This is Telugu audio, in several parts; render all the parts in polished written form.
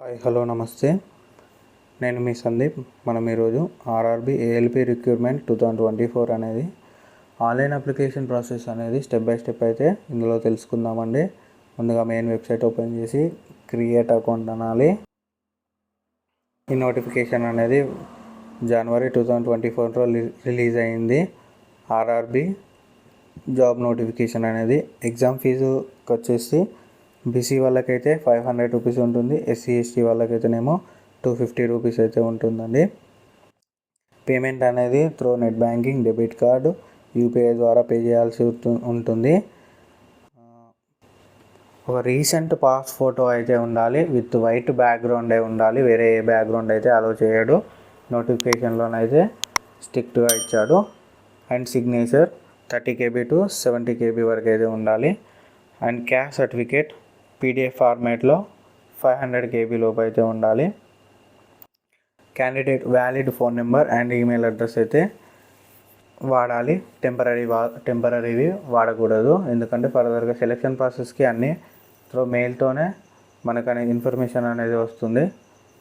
హాయ్ హలో నమస్తే. నేను మీ సందీప్. మనం ఈరోజు ఆర్ఆర్బి ఏఎల్పి రిక్రూట్మెంట్ 2024 అనేది ఆన్లైన్ అప్లికేషన్ ప్రాసెస్ అనేది స్టెప్ బై స్టెప్ అయితే ఇందులో తెలుసుకుందామండి. ముందుగా మెయిన్ వెబ్సైట్ ఓపెన్ చేసి క్రియేట్ అకౌంట్ అనాలి. ఈ నోటిఫికేషన్ అనేది జనవరి 2024లో రిలీజ్ అయింది. ఆర్ఆర్బి జాబ్ నోటిఫికేషన్ అనేది ఎగ్జామ్ ఫీజుకి వచ్చేసి బీసీ వాళ్ళకైతే 500 రూపీస్ ఉంటుంది. ఎస్సీ ఎస్టీ వాళ్ళకైతేనేమో 250 రూపీస్ అయితే ఉంటుందండి. పేమెంట్ అనేది through net banking, debit card, UPI ద్వారా పే చేయాల్సి ఉంటుంది. ఒక రీసెంట్ పాస్ ఫోటో అయితే ఉండాలి, విత్ వైట్ బ్యాక్గ్రౌండ్ ఉండాలి. వేరే ఏ బ్యాక్గ్రౌండ్ అయితే అలో చేయడు. నోటిఫికేషన్లోనైతే స్ట్రిక్ట్గా ఇచ్చాడు. And signature 30 KB to 70 KB వరకు అయితే ఉండాలి. అండ్ క్యాస్ట్ సర్టిఫికేట్ పీడిఎఫ్ ఫార్మేట్లో 500 KB లోపు అయితే ఉండాలి. Candidate valid phone number and email address అయితే వాడాలి. టెంపరీవి వాడకూడదు. ఎందుకంటే ఫర్దర్గా సెలెక్షన్ ప్రాసెస్కి అన్నీ త్రూ మెయిల్తోనే మనకు అనేది ఇన్ఫర్మేషన్ అనేది వస్తుంది.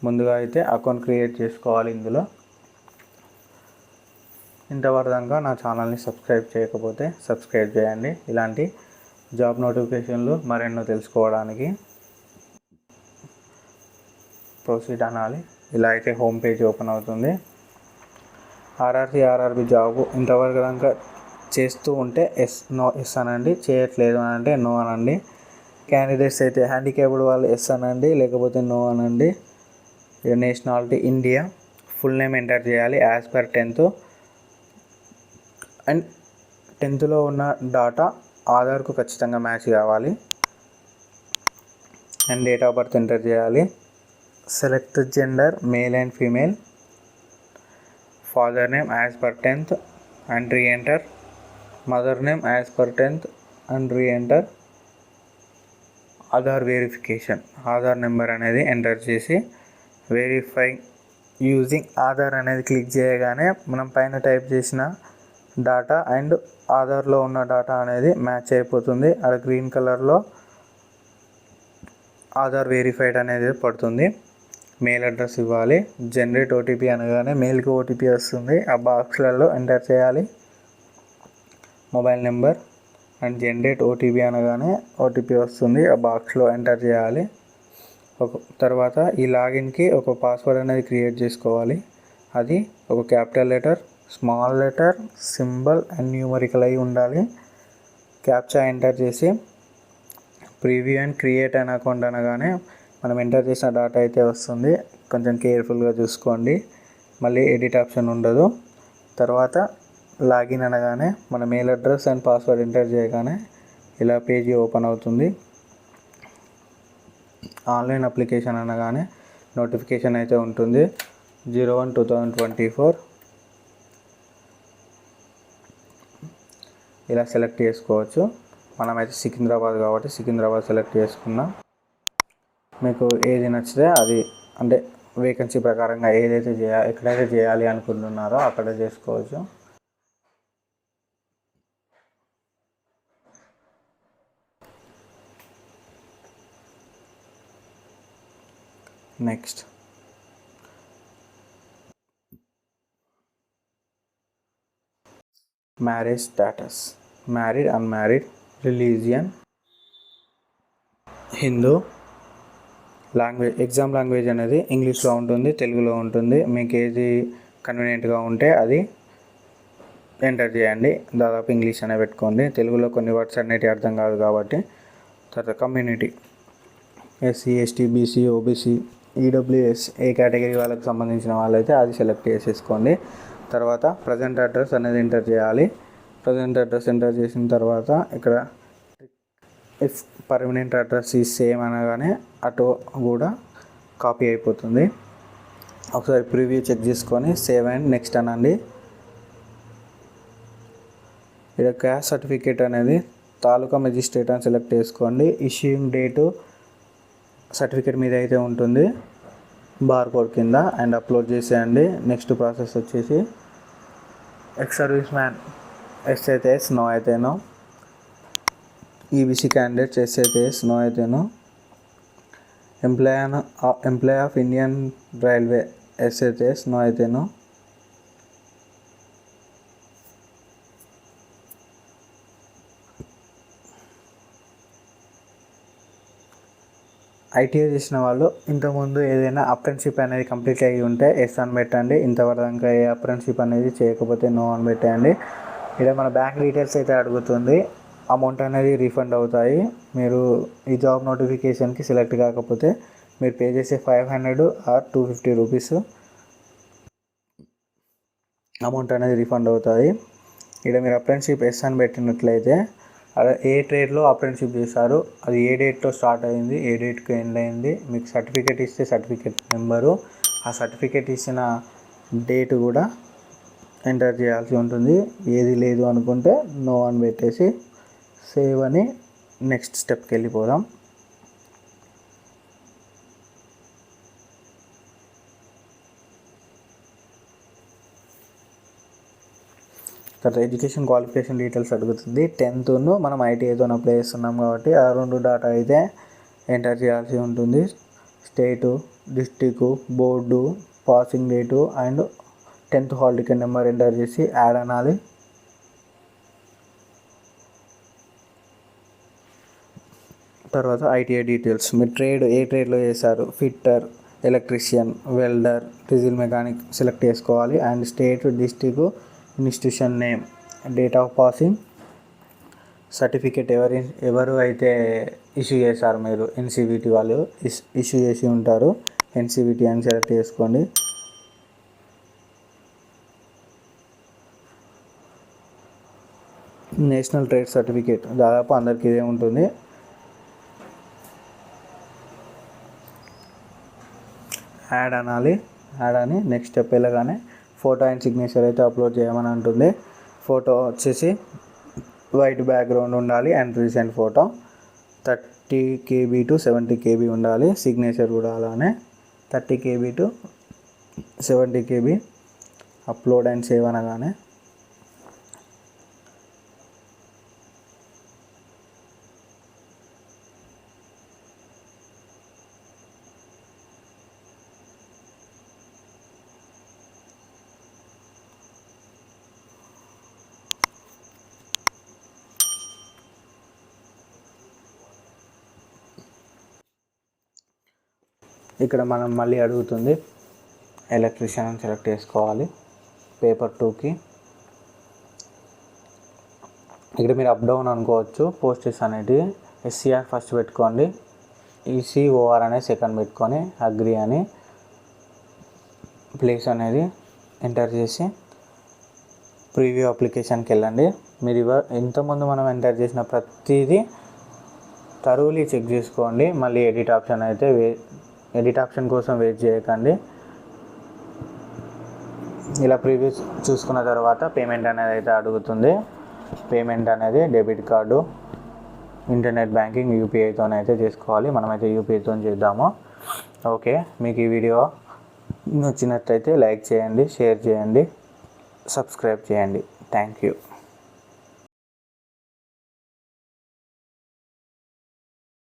ముందుగా అయితే అకౌంట్ క్రియేట్ చేసుకోవాలి. ఇందులో ఇంతవరకు నా ఛానల్ని సబ్స్క్రైబ్ చేయకపోతే సబ్స్క్రైబ్ చేయండి. ఇలాంటి జాబ్ నోటిఫికేషన్లు మరెన్నో తెలుసుకోవడానికి ప్రొసీడ్ అనాలి. ఇలా అయితే హోమ్ పేజ్ ఓపెన్ అవుతుంది. ఆర్ఆర్బి జాబ్ ఇంతవరకు దాకా చేస్తూ ఉంటే ఎస్ అనండి, చేయట్లేదు అని అంటే నో అనండి. క్యాండిడేట్స్ అయితే హ్యాండిక్యాప్డ్ వాళ్ళు ఎస్ అనండి, లేకపోతే నో అనండి. Nationality India, full name enter చేయాలి యాజ్ పర్ 10th. అండ్ 10thలో ఉన్న డాటా ఆధార్కు ఖచ్చితంగా మ్యాచ్ కావాలి. And date of birth enter చేయాలి. Select gender male and female. Father name as per 10th and reenter. Mother name as per 10th and reenter. Aadhaar verification, Aadhaar number అనేది ఎంటర్ చేసి వెరిఫై యూజింగ్ ఆధార్ అనేది క్లిక్ చేయగానే మనం పైన టైప్ చేసిన డాటా అండ్ ఆధార్లో ఉన్న డాటా అనేది మ్యాచ్ అయిపోతుంది. అది గ్రీన్ కలర్లో ఆధార్ వెరిఫైడ్ అనేది పడుతుంది. మెయిల్ అడ్రస్ ఇవ్వాలి. జనరేట్ ఓటీపీ అనగానే మెయిల్కి ఓటీపీ వస్తుంది. ఆ బాక్స్లలో ఎంటర్ చేయాలి mobile number. And generate OTP అనగానే ఓటీపీ వస్తుంది. ఆ బాక్స్లో ఎంటర్ చేయాలి. తర్వాత ఈ లాగిన్కి ఒక పాస్వర్డ్ అనేది క్రియేట్ చేసుకోవాలి. అది ఒక capital letter, small letter, symbol and numerical అయి ఉండాలి. క్యాప్చా ఎంటర్ చేసి preview and create an account అనగానే మనం ఎంటర్ చేసిన డాటా అయితే వస్తుంది. కొంచెం కేర్ఫుల్గా చూసుకోండి, మళ్ళీ ఎడిట్ ఆప్షన్ ఉండదు. తర్వాత లాగిన్ అనగానే మన mail address and password enter చేయగానే ఇలా పేజీ ఓపెన్ అవుతుంది. ఆన్లైన్ అప్లికేషన్ అనగానే నోటిఫికేషన్ అయితే ఉంటుంది. 01/2024 ఇలా సెలెక్ట్ చేసుకోవచ్చు. మనమైతే సికింద్రాబాద్ కాబట్టి సికింద్రాబాద్ సెలెక్ట్ చేసుకున్నాం. మీకు ఏది నచ్చితే అది, అంటే వేకెన్సీ ప్రకారంగా ఏదైతే ఎక్కడైతే చేయాలి అనుకుంటున్నారో అక్కడ చేసుకోవచ్చు. Next marriage status, married, unmarried, religion, Hindu. Language, exam language అనేది ఇంగ్లీష్లో ఉంటుంది, తెలుగులో ఉంటుంది. మీకు ఏది కన్వీనియంట్గా ఉంటే అది ఎంటర్ చేయండి. దాదాపు ఇంగ్లీష్ అనే పెట్టుకోండి. తెలుగులో కొన్ని వర్డ్స్ అనేవి అర్థం కాదు కాబట్టి. తర్వాత community, SC ST BC OBC EWS ఏ కేటగిరీ వాళ్ళకి సంబంధించిన వాళ్ళైతే అది సెలెక్ట్ చేసేసుకోండి. తర్వాత ప్రజెంట్ అడ్రస్ అనేది ఎంటర్ చేయాలి. ప్రజెంట్ అడ్రస్ ఎంటర్ చేసిన తర్వాత ఇక్కడ ఇఫ్ పర్మనెంట్ అడ్రస్ ఈ సేమ్ అనగానే అటు కూడా కాపీ అయిపోతుంది. ఒకసారి ప్రివ్యూ చెక్ చేసుకొని సేవ్ అండ్ నెక్స్ట్ అనండి. ఇక్కడ క్యాస్ట్ సర్టిఫికేట్ అనేది తాలూకా మెజిస్ట్రేట్ అని సెలెక్ట్ చేసుకోండి. ఇష్యూయింగ్ డేటు సర్టిఫికేట్ మీద అయితే ఉంటుంది బార్కోడ్ కింద. అండ్ అప్లోడ్ చేసేయండి. నెక్స్ట్ ప్రాసెస్ వచ్చేసి ఎక్స్ సర్వీస్ మ్యాన్ ఎస్ అయితే ఎస్, నో అయితే నో. ఈబీసీ క్యాండిడేట్స్ ఎస్ అయితే ఎస్, నో అయితే no. Employ of Indian railway ఎస్హెచ్ఎస్ నో అయితే నో. ఐటీఐ చేసిన వాళ్ళు ఇంతకుముందు ఏదైనా అప్రెంటిస్షిప్ అనేది కంప్లీట్ అయ్యి ఉంటే ఎస్ అని పెట్టండి. ఇంతవరకు ఏ అప్రెంటిస్షిప్ అనేది చేయకపోతే నో అని పెట్టండి. ఇక్కడ మన బ్యాంక్ డీటెయిల్స్ అయితే అడుగుతుంది. అమౌంట్ అనేది రీఫండ్ అవుతాయి. మీరు ఈ జాబ్ నోటిఫికేషన్కి సెలెక్ట్ కాకపోతే మీరు పే చేసే 500 ఆర్ 250 రూపీస్ అమౌంట్ అనేది రీఫండ్ అవుతాయి. ఇక్కడ మీరు అప్రెంటిస్షిప్ ఎస్ అని పెట్టినట్లయితే ఏ ట్రేడ్లో అప్రెంటిస్షిప్ చేశారు, అది ఏ డేట్తో స్టార్ట్ అయింది, ఏ డేట్కి ఎండ్ అయింది, మీకు సర్టిఫికేట్ ఇస్తే సర్టిఫికేట్ నెంబరు, ఆ సర్టిఫికేట్ ఇచ్చిన డేట్ కూడా ఎంటర్ చేయాల్సి ఉంటుంది. ఏది లేదు అనుకుంటే నో అని పెట్టేసి సేవ్ అని నెక్స్ట్ స్టెప్కి వెళ్ళిపోదాం. తర్వాత ఎడ్యుకేషన్ క్వాలిఫికేషన్ డీటెయిల్స్ అడుగుతుంది. 10th మనం ఐటీఐతో అప్లై చేస్తున్నాం కాబట్టి ఆ 2 డాటా అయితే ఎంటర్ చేయాల్సి ఉంటుంది. State, district, board, passing date and 10th hall ticket number enter చేసి యాడ్ అనాలి. తర్వాత ఐటీఐ డీటెయిల్స్, మీరు ఏ ట్రేడ్లో చేశారు, fitter, electrician, welder, diesel mechanic select చేసుకోవాలి. And state, district, institution name, date of passing, certificate ఎవరు అయితే ఇష్యూ చేశారు, మీరు ఎన్సీవీటీ వాళ్ళు ఇష్యూ చేసి ఉంటారు, ఎన్సీవీటీ అని సెలెక్ట్ చేసుకోండి. నేషనల్ ట్రేడ్ సర్టిఫికేట్ దాదాపు అందరికీ ఇదే ఉంటుంది. యాడ్ అనాలి. యాడ్ అని నెక్స్ట్ స్టెప్ వెళ్ళగానే ఫోటో అండ్ సిగ్నేచర్ అయితే అప్లోడ్ చేయమని ఉంటుంది. ఫోటో వచ్చేసి వైట్ బ్యాక్గ్రౌండ్ ఉండాలి and recent photo 30 KB to 70 KB ఉండాలి. సిగ్నేచర్ కూడా అలానే 30 KB to 70 KB. Upload and save అనగానే ఇక్కడ మనం మళ్ళీ అడుగుతుంది ఎలక్ట్రీషియన్ అని సెలెక్ట్ చేసుకోవాలి. పేపర్ 2కి ఇక్కడ మీరు అప్ డౌన్ అనుకోవచ్చు. పోస్టెస్ అనేటివి SCR ఫస్ట్ పెట్టుకోండి, ECOR అనేది సెకండ్ పెట్టుకొని అగ్రి అని ప్లేస్ అనేది ఎంటర్ చేసి ప్రీవ్యూ అప్లికేషన్కి వెళ్ళండి. మీరు ఇంతకుముందు మనం ఎంటర్ చేసిన ప్రతిదీ థరోలీ చెక్ చేసుకోండి. మళ్ళీ ఎడిట్ ఆప్షన్ కోసం వెయిట్ చేయకండి. ఇలా ప్రీవ్యూ చూసుకున్న తర్వాత పేమెంట్ అనేది అయితే అడుగుతుంది. పేమెంట్ అనేది డెబిట్ కార్డు, ఇంటర్నెట్ బ్యాంకింగ్, యూపీఐతోనైతే చేసుకోవాలి. మనమైతే యూపీఐతో చేద్దాము. ఓకే, మీకు ఈ వీడియో నచ్చినట్లయితే లైక్ చేయండి, షేర్ చేయండి, సబ్స్క్రైబ్ చేయండి. Thank you.